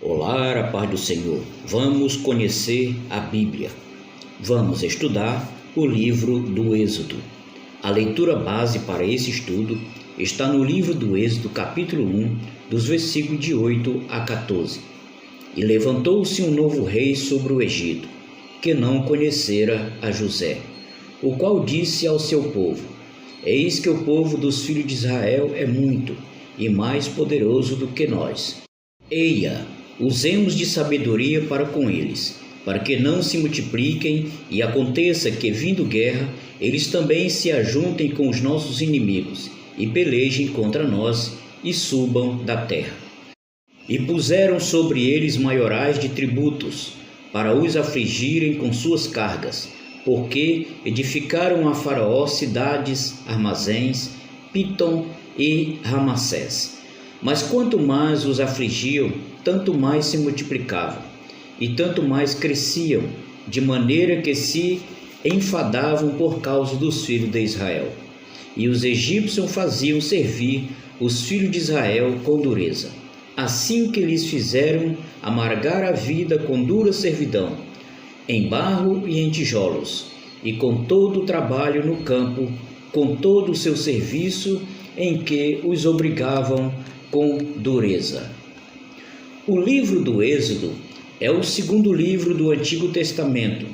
Olá, a paz do Senhor. Vamos conhecer a Bíblia. Vamos estudar o livro do Êxodo. A leitura base para esse estudo está no livro do Êxodo, capítulo 1, dos versículos de 8 a 14. E levantou-se um novo rei sobre o Egito, que não conhecera a José, o qual disse ao seu povo: Eis que o povo dos filhos de Israel é muito e mais poderoso do que nós. Eia, usemos de sabedoria para com eles, para que não se multipliquem e aconteça que, vindo guerra, eles também se ajuntem com os nossos inimigos e pelejem contra nós e subam da terra. E puseram sobre eles maiorais de tributos, para os afligirem com suas cargas, porque edificaram a Faraó cidades, armazéns, Pitom e Ramassés. Mas quanto mais os afligiam, tanto mais se multiplicavam, e tanto mais cresciam, de maneira que se enfadavam por causa dos filhos de Israel. E os egípcios faziam servir os filhos de Israel com dureza, assim que lhes fizeram amargar a vida com dura servidão, em barro e em tijolos, e com todo o trabalho no campo, com todo o seu serviço, em que os obrigavam com dureza. O livro do Êxodo é o segundo livro do Antigo Testamento,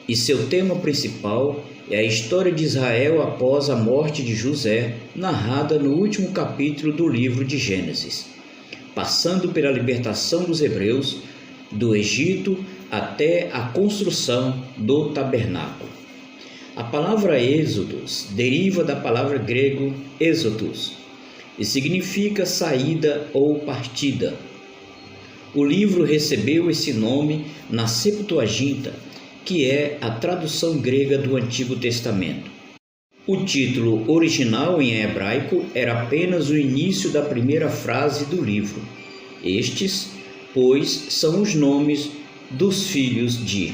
e seu tema principal é a história de Israel após a morte de José, narrada no último capítulo do livro de Gênesis, passando pela libertação dos hebreus do Egito até a construção do tabernáculo. A palavra Êxodos deriva da palavra grego Exodus e significa saída ou partida. O livro recebeu esse nome na Septuaginta, que é a tradução grega do Antigo Testamento. O título original em hebraico era apenas o início da primeira frase do livro. Estes, pois, são os nomes dos filhos de.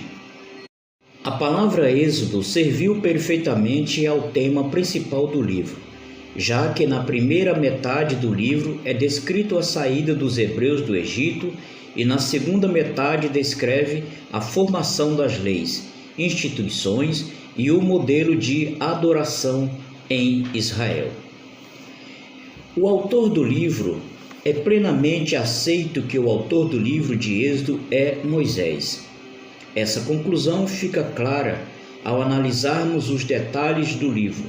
A palavra Êxodo serviu perfeitamente ao tema principal do livro, já que na primeira metade do livro é descrito a saída dos hebreus do Egito e na segunda metade descreve a formação das leis, instituições e o modelo de adoração em Israel. O autor do livro é plenamente aceito que o autor do livro de Êxodo é Moisés. Essa conclusão fica clara ao analisarmos os detalhes do livro,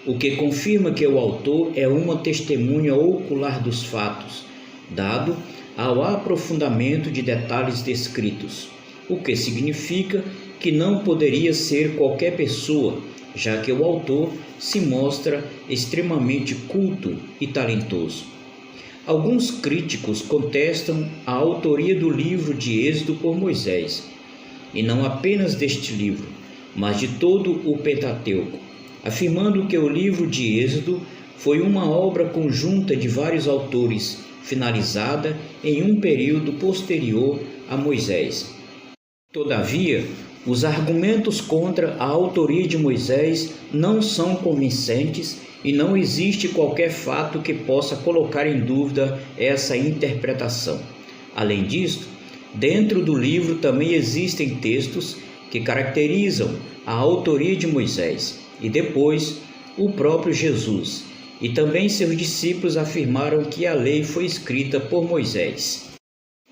o que confirma que o autor é uma testemunha ocular dos fatos, dado ao aprofundamento de detalhes descritos, o que significa que não poderia ser qualquer pessoa, já que o autor se mostra extremamente culto e talentoso. Alguns críticos contestam a autoria do livro de Êxodo por Moisés, e não apenas deste livro, mas de todo o Pentateuco, afirmando que o livro de Êxodo foi uma obra conjunta de vários autores, finalizada em um período posterior a Moisés. Todavia, os argumentos contra a autoria de Moisés não são convincentes e não existe qualquer fato que possa colocar em dúvida essa interpretação. Além disto, dentro do livro também existem textos que caracterizam a autoria de Moisés e depois o próprio Jesus, e também seus discípulos afirmaram que a lei foi escrita por Moisés.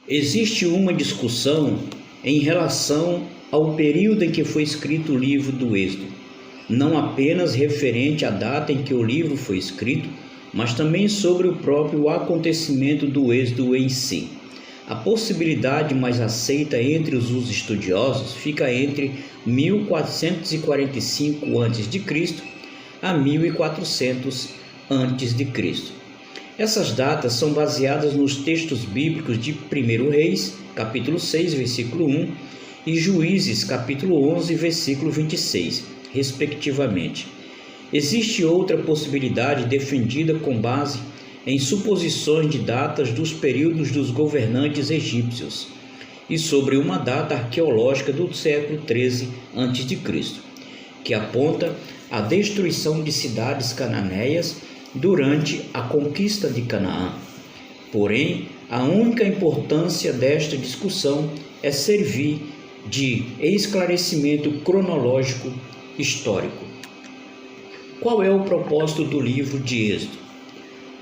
Existe uma discussão em relação ao período em que foi escrito o livro do Êxodo, não apenas referente à data em que o livro foi escrito, mas também sobre o próprio acontecimento do Êxodo em si. A possibilidade mais aceita entre os estudiosos fica entre 1445 a.C. a 1400 a.C. Essas datas são baseadas nos textos bíblicos de 1 Reis, capítulo 6, versículo 1, e Juízes, capítulo 11, versículo 26, respectivamente. Existe outra possibilidade defendida com base em suposições de datas dos períodos dos governantes egípcios e sobre uma data arqueológica do século 13 a.C., que aponta à destruição de cidades cananeias durante a conquista de Canaã. Porém, A única importância desta discussão é servir de esclarecimento cronológico histórico. Qual é o propósito do livro de Êxodo?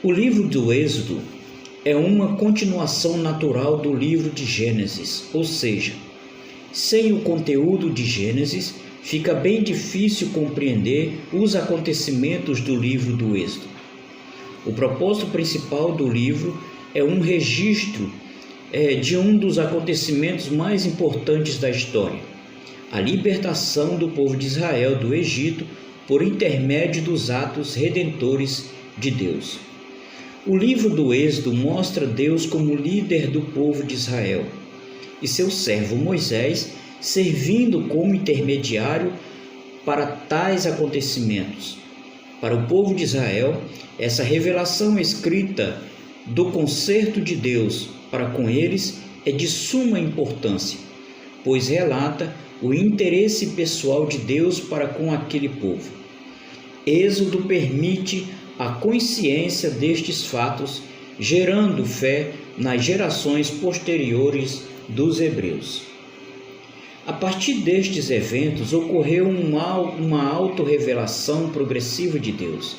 O livro do Êxodo é uma continuação natural do livro de Gênesis, ou seja, sem o conteúdo de Gênesis, fica bem difícil compreender os acontecimentos do livro do Êxodo. O propósito principal do livro é um registro de um dos acontecimentos mais importantes da história, a libertação do povo de Israel do Egito por intermédio dos atos redentores de Deus. O livro do Êxodo mostra Deus como líder do povo de Israel e seu servo Moisés servindo como intermediário para tais acontecimentos. Para o povo de Israel, essa revelação escrita do concerto de Deus para com eles é de suma importância, pois relata o interesse pessoal de Deus para com aquele povo. Êxodo permite a consciência destes fatos, gerando fé nas gerações posteriores dos hebreus. A partir destes eventos, ocorreu uma autorrevelação progressiva de Deus,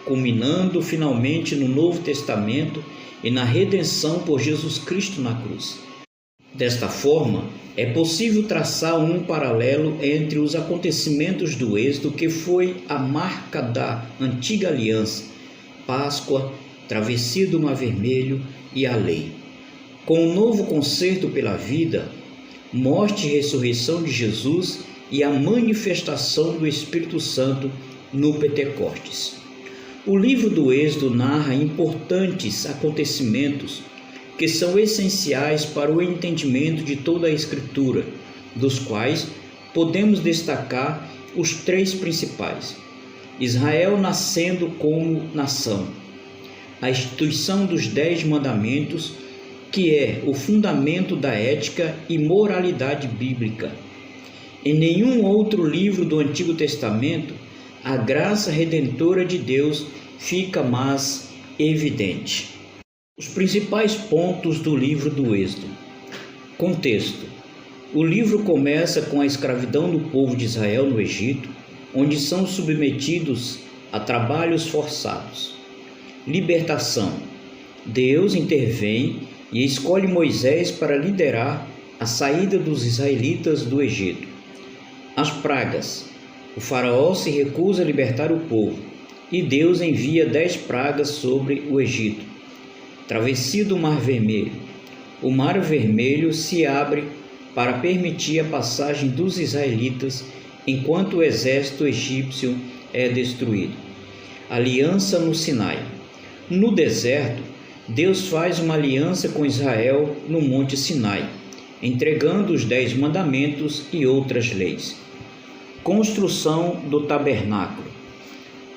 culminando finalmente no Novo Testamento e na redenção por Jesus Cristo na cruz. Desta forma, é possível traçar um paralelo entre os acontecimentos do Êxodo, que foi a marca da antiga aliança, Páscoa, travessia do Mar Vermelho e a lei, com o novo concerto pela vida, morte e ressurreição de Jesus e a manifestação do Espírito Santo no Pentecostes. O livro do Êxodo narra importantes acontecimentos que são essenciais para o entendimento de toda a Escritura, dos quais podemos destacar os três principais: Israel nascendo como nação, a instituição dos 10 mandamentos, que é o fundamento da ética e moralidade bíblica. Em nenhum outro livro do Antigo Testamento a graça redentora de Deus fica mais evidente. Os principais pontos do livro do Êxodo. Contexto. O livro começa com a escravidão do povo de Israel no Egito, onde são submetidos a trabalhos forçados. Libertação. Deus intervém e escolhe Moisés para liderar a saída dos israelitas do Egito. As pragas. O faraó se recusa a libertar o povo e Deus envia 10 pragas sobre o Egito. Travessia do Mar Vermelho. O Mar Vermelho se abre para permitir a passagem dos israelitas enquanto o exército egípcio é destruído. Aliança no Sinai. No deserto, Deus faz uma aliança com Israel no Monte Sinai, entregando os 10 mandamentos e outras leis. Construção do tabernáculo.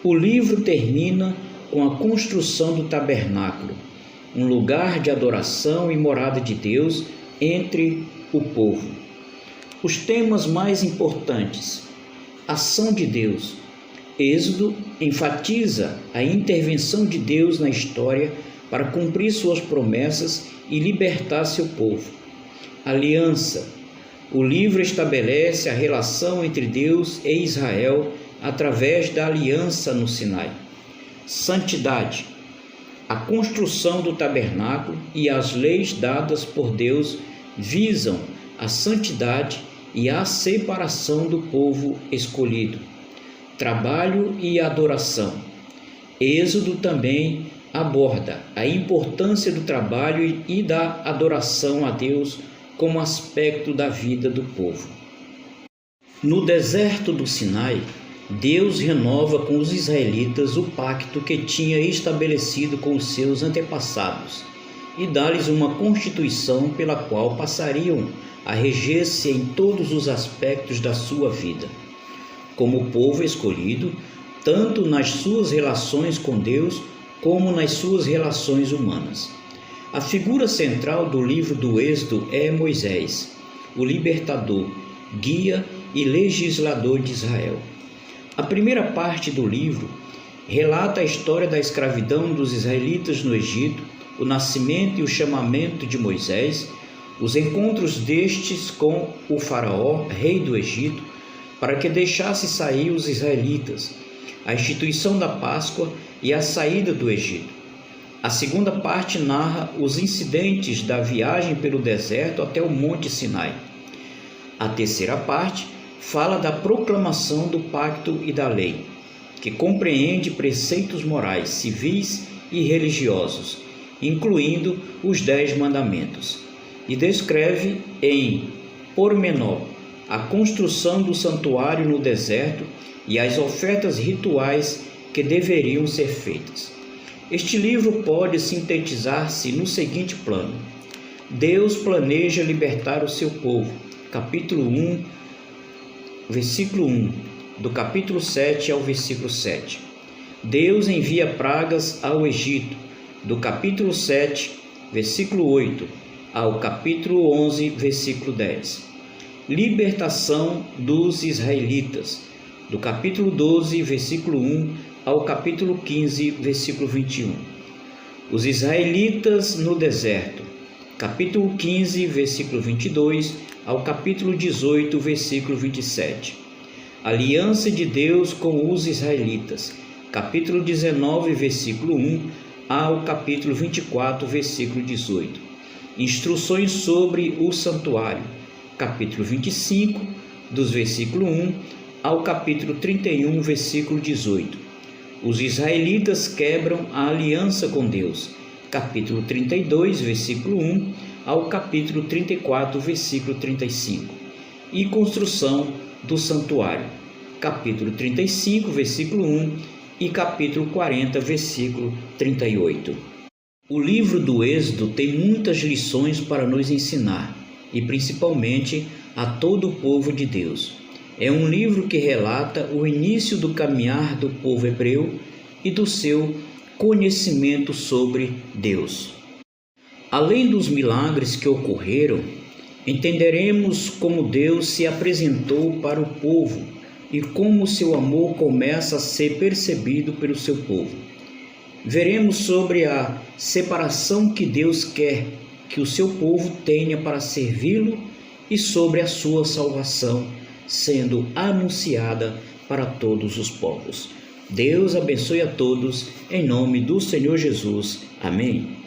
O livro termina com a construção do tabernáculo, um lugar de adoração e morada de Deus entre o povo. Os temas mais importantes: ação de Deus. Êxodo enfatiza a intervenção de Deus na história para cumprir suas promessas e libertar seu povo. Aliança. O livro estabelece a relação entre Deus e Israel através da aliança no Sinai. Santidade. A construção do tabernáculo e as leis dadas por Deus visam a santidade e a separação do povo escolhido. Trabalho e adoração. Êxodo também aborda a importância do trabalho e da adoração a Deus como aspecto da vida do povo. No deserto do Sinai, Deus renova com os israelitas o pacto que tinha estabelecido com os seus antepassados e dá-lhes uma constituição pela qual passariam a reger-se em todos os aspectos da sua vida, como povo escolhido, tanto nas suas relações com Deus como nas suas relações humanas. A figura central do livro do Êxodo é Moisés, o libertador, guia e legislador de Israel. A primeira parte do livro relata a história da escravidão dos israelitas no Egito o nascimento e o chamamento de Moisés, os encontros destes com o faraó, rei do Egito, para que deixasse sair os israelitas, a instituição da Páscoa e a saída do Egito. A segunda parte narra os incidentes da viagem pelo deserto até o Monte Sinai. A terceira parte fala da proclamação do pacto e da lei, que compreende preceitos morais, civis e religiosos, incluindo os 10 mandamentos, e descreve em pormenor a construção do santuário no deserto e as ofertas rituais que deveriam ser feitas. Este livro pode sintetizar-se no seguinte plano: Deus planeja libertar o seu povo, capítulo 1, versículo 1, do capítulo 7 ao versículo 7. Deus envia pragas ao Egito, do capítulo 7, versículo 8, ao capítulo 11, versículo 10. Libertação dos israelitas, do capítulo 12, versículo 1, ao capítulo 15, versículo 21. Os israelitas no deserto, capítulo 15, versículo 22, ao capítulo 18, versículo 27. Aliança de Deus com os israelitas, capítulo 19, versículo 1, ao capítulo 24, versículo 18. Instruções sobre o santuário, capítulo 25, dos versículos 1 ao capítulo 31, versículo 18. Os israelitas quebram a aliança com Deus, capítulo 32, versículo 1 ao capítulo 34, versículo 35. E construção do santuário, capítulo 35, versículo 1 e capítulo 40, versículo 38. O livro do Êxodo tem muitas lições para nos ensinar, e principalmente a todo o povo de Deus. É um livro que relata o início do caminhar do povo hebreu e do seu conhecimento sobre Deus. Além dos milagres que ocorreram, entenderemos como Deus se apresentou para o povo e como seu amor começa a ser percebido pelo seu povo. Veremos sobre a separação que Deus quer que o seu povo tenha para servi-lo e sobre a sua salvação sendo anunciada para todos os povos. Deus abençoe a todos, em nome do Senhor Jesus. Amém.